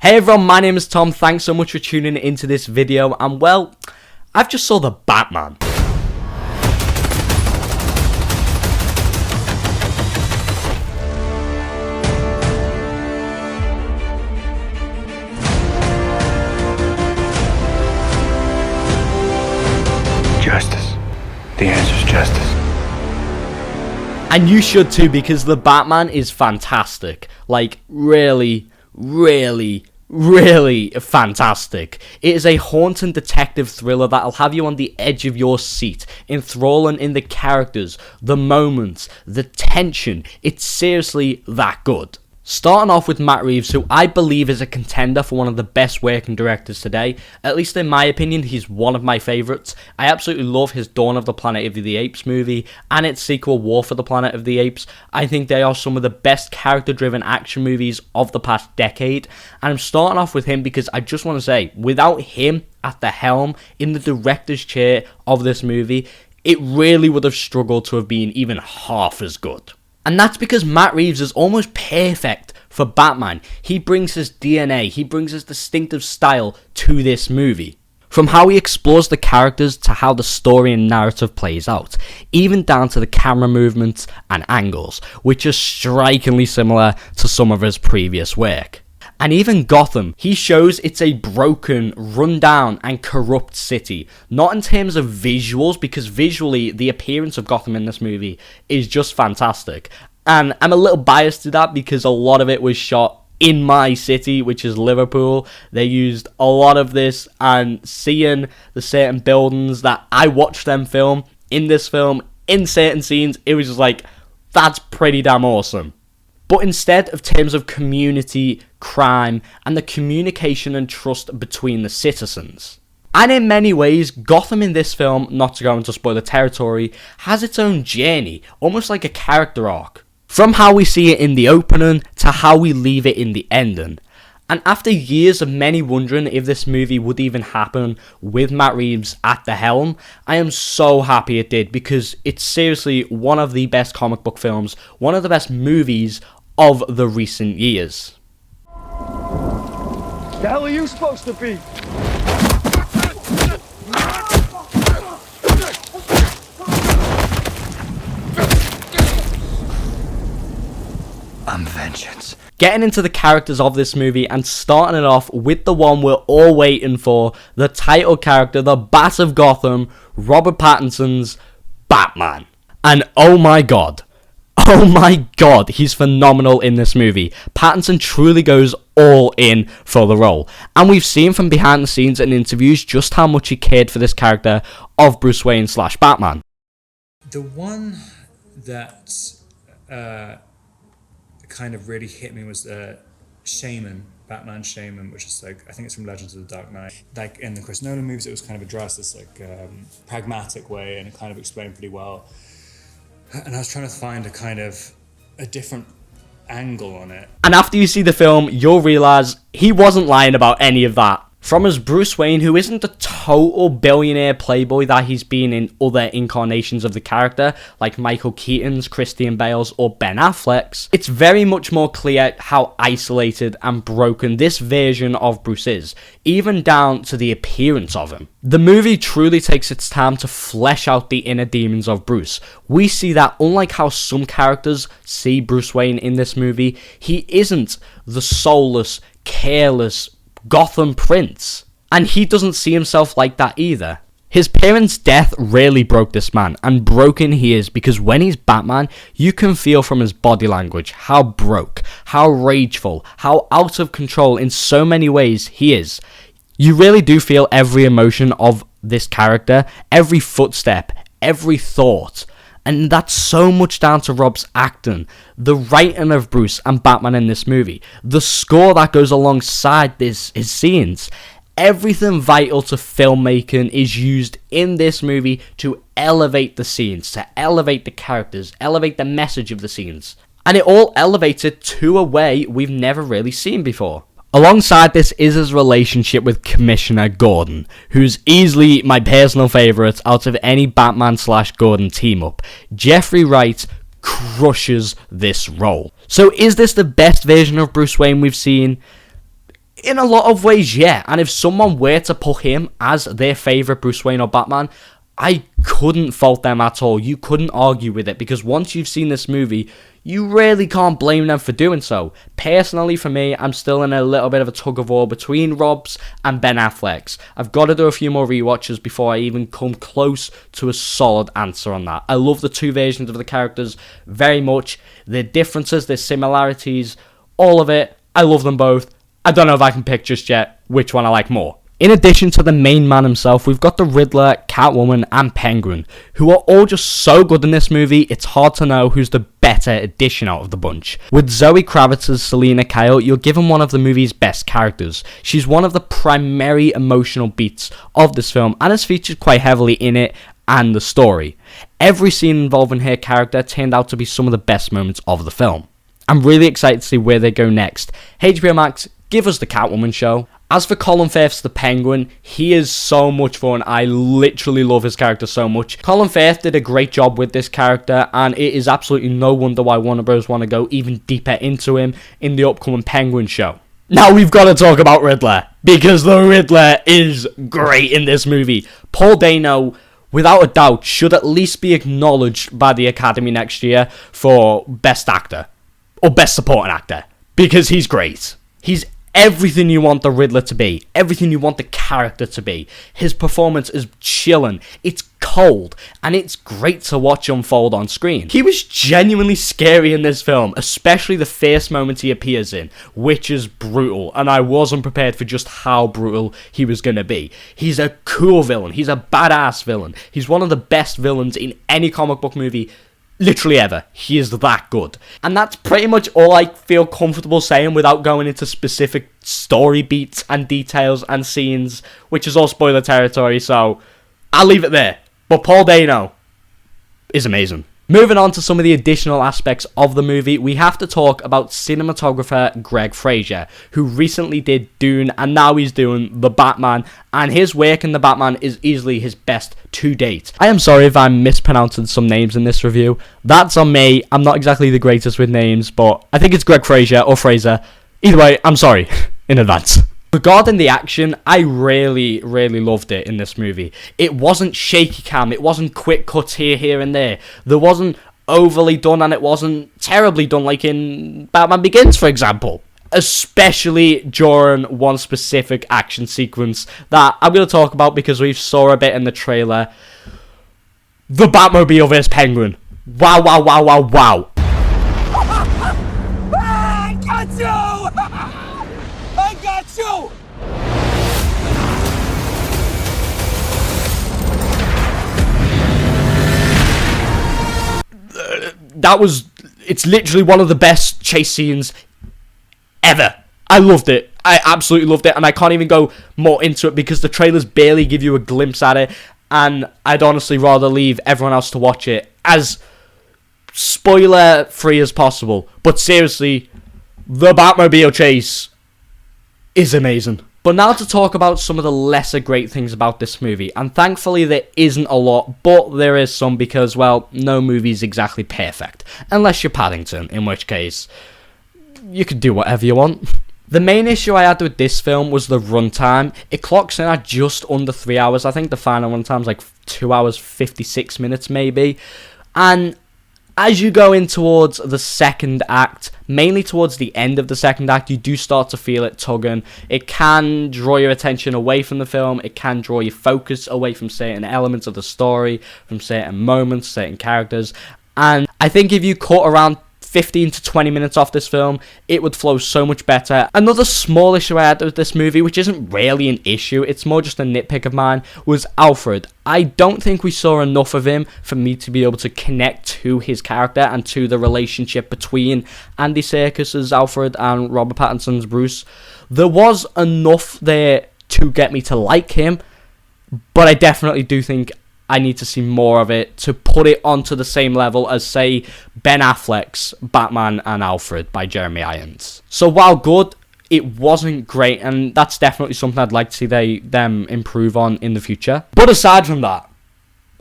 Hey everyone, my name is Tom. Thanks so much for tuning into this video. And well, I've just saw the Batman. Justice. The answer is justice. And you should too, because the Batman is fantastic. Like, really fantastic. It is a haunting detective thriller that'll have you on the edge of your seat, enthralling in the characters, the moments, the tension. It's seriously that good. Starting off with Matt Reeves, who I believe is a contender for one of the best working directors today. At least in my opinion, he's one of my favourites. I absolutely love his Dawn of the Planet of the Apes movie and its sequel, War for the Planet of the Apes. I think they are some of the best character-driven action movies of the past decade. And I'm starting off with him because I just want to say, without him at the helm, in the director's chair of this movie, it really would have struggled to have been even half as good. And that's because Matt Reeves is almost perfect for Batman. He brings his DNA, he brings his distinctive style to this movie. From how he explores the characters to how the story and narrative plays out, even down to the camera movements and angles, which are strikingly similar to some of his previous work. And even Gotham, he shows it's a broken, rundown and corrupt city. Not in terms of visuals, because visually the appearance of Gotham in this movie is just fantastic. And I'm a little biased to that because a lot of it was shot in my city, which is Liverpool. They used a lot of this, and seeing the certain buildings that I watched them film in this film, in certain scenes, it was just like, that's pretty damn awesome. But instead of terms of community, crime, and the communication and trust between the citizens. And in many ways, Gotham in this film, not to go into spoiler territory, has its own journey, almost like a character arc. From how we see it in the opening, to how we leave it in the ending. And after years of many wondering if this movie would even happen with Matt Reeves at the helm, I am so happy it did, because it's seriously one of the best comic book films, one of the best movies of the recent years. The hell are you supposed to be? I'm vengeance. Getting into the characters of this movie and starting it off with the one we're all waiting for, the title character, the Bat of Gotham, Robert Pattinson's Batman. And oh my god, he's phenomenal in this movie. Pattinson truly goes all in for the role. And we've seen from behind the scenes and interviews just how much he cared for this character of Bruce Wayne / Batman. The one that kind of really hit me was Shaman, Batman Shaman, which is like, I think it's from Legends of the Dark Knight. Like in the Chris Nolan movies, it was kind of addressed this like pragmatic way, and it kind of explained pretty well. And I was trying to find a different angle on it. And after you see the film, you'll realise he wasn't lying about any of that. From his Bruce Wayne, who isn't the total billionaire playboy that he's been in other incarnations of the character, like Michael Keaton's, Christian Bale's, or Ben Affleck's, it's very much more clear how isolated and broken this version of Bruce is, even down to the appearance of him. The movie truly takes its time to flesh out the inner demons of Bruce. We see that unlike how some characters see Bruce Wayne in this movie, he isn't the soulless, careless Gotham Prince. And he doesn't see himself like that either. His parents' death really broke this man, and broken he is, because when he's Batman, you can feel from his body language how broke, how rageful, how out of control in so many ways he is. You really do feel every emotion of this character, every footstep, every thought. And that's so much down to Rob's acting, the writing of Bruce and Batman in this movie, the score that goes alongside his scenes. Everything vital to filmmaking is used in this movie to elevate the scenes, to elevate the characters, elevate the message of the scenes. And it all elevates it to a way we've never really seen before. Alongside this is his relationship with Commissioner Gordan, who's easily my personal favourite out of any Batman / Gordan team up. Jeffery Wright crushes this role. So is this the best version of Bruce Wayne we've seen? In a lot of ways, yeah. And if someone were to put him as their favourite Bruce Wayne or Batman, I couldn't fault them at all. You couldn't argue with it, because once you've seen this movie, you really can't blame them for doing so. Personally, for me, I'm still in a little bit of a tug-of-war between Rob's and Ben Affleck's. I've got to do a few more rewatches before I even come close to a solid answer on that. I love the two versions of the characters very much. Their differences, their similarities, all of it. I love them both. I don't know if I can pick just yet which one I like more. In addition to the main man himself, we've got the Riddler, Catwoman, and Penguin, who are all just so good in this movie, it's hard to know who's the better addition out of the bunch. With Zoe Kraviz as Selina Kyle, you're given one of the movie's best characters. She's one of the primary emotional beats of this film, and is featured quite heavily in it and the story. Every scene involving her character turned out to be some of the best moments of the film. I'm really excited to see where they go next. HBO Max, give us the Catwoman show. As for Colin Firth's The Penguin, he is so much fun. I literally love his character so much. Colin Firth did a great job with this character, and it is absolutely no wonder why Warner Bros. Want to go even deeper into him in the upcoming Penguin show. Now we've got to talk about Riddler, because the Riddler is great in this movie. Paul Dano, without a doubt, should at least be acknowledged by the Academy next year for Best Actor, or Best Supporting Actor, because he's great. He's everything you want the Riddler to be, everything you want the character to be. His performance is chilling, it's cold, and it's great to watch unfold on screen. He was genuinely scary in this film, especially the first moment he appears in, which is brutal, and I wasn't prepared for just how brutal he was going to be. He's a cool villain, he's a badass villain, he's one of the best villains in any comic book movie literally ever. He is that good. And that's pretty much all I feel comfortable saying without going into specific story beats and details and scenes, which is all spoiler territory, so I'll leave it there. But Paul Dano is amazing. Moving on to some of the additional aspects of the movie, we have to talk about cinematographer Greg Fraser, who recently did Dune, and now he's doing The Batman, and his work in The Batman is easily his best to date. I am sorry if I'm mispronouncing some names in this review. That's on me. I'm not exactly the greatest with names, but I think it's Greg Fraser or Fraser. Either way, I'm sorry in advance. Regarding the action, I really loved it in this movie. It wasn't shaky cam, it wasn't quick cuts here and there. There wasn't overly done, and it wasn't terribly done like in Batman Begins, for example. Especially during one specific action sequence that I'm going to talk about because we saw a bit in the trailer. The Batmobile vs. Penguin. Wow. I got you! I got you! It's literally one of the best chase scenes ever. I loved it. I absolutely loved it, and I can't even go more into it because the trailers barely give you a glimpse at it, and I'd honestly rather leave everyone else to watch it as spoiler free as possible. But seriously, the Batmobile chase is amazing. But now to talk about some of the lesser great things about this movie, and thankfully there isn't a lot, but there is some because, well, no movie's exactly perfect, unless you're Paddington, in which case you could do whatever you want. The main issue I had with this film was the runtime. It clocks in at just under 3 hours. I think the final runtime's like 2 hours 56 minutes maybe. And as you go in towards the second act, mainly towards the end of the second act, you do start to feel it tugging. It can draw your attention away from the film. It can draw your focus away from certain elements of the story, from certain moments, certain characters. And I think if you cut around 15 to 20 minutes off this film, it would flow so much better. Another small issue I had with this movie, which isn't really an issue, it's more just a nitpick of mine, was Alfred. I don't think we saw enough of him for me to be able to connect to his character and to the relationship between Andy Serkis's Alfred and Robert Pattinson's Bruce. There was enough there to get me to like him, but I definitely do think I need to see more of it to put it onto the same level as, say, Ben Affleck's Batman and Alfred by Jeremy Irons. So while good, it wasn't great, and that's definitely something I'd like to see them improve on in the future. But aside from that,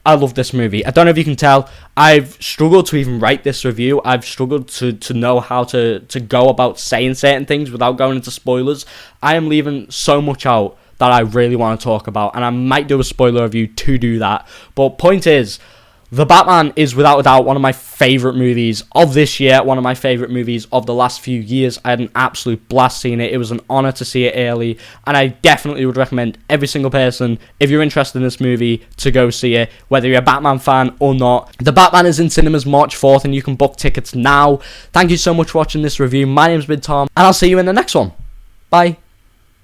I love this movie. I don't know if you can tell, I've struggled to even write this review. I've struggled to know how to go about saying certain things without going into spoilers. I am leaving so much out that I really want to talk about, and I might do a spoiler review to do that. But point is, The Batman is without a doubt one of my favourite movies of this year, one of my favourite movies of the last few years. I had an absolute blast seeing it. It was an honour to see it early, and I definitely would recommend every single person, if you're interested in this movie, to go see it, whether you're a Batman fan or not. The Batman is in cinemas March 4th, and you can book tickets now. Thank you so much for watching this review. My name's been Tom, and I'll see you in the next one. Bye.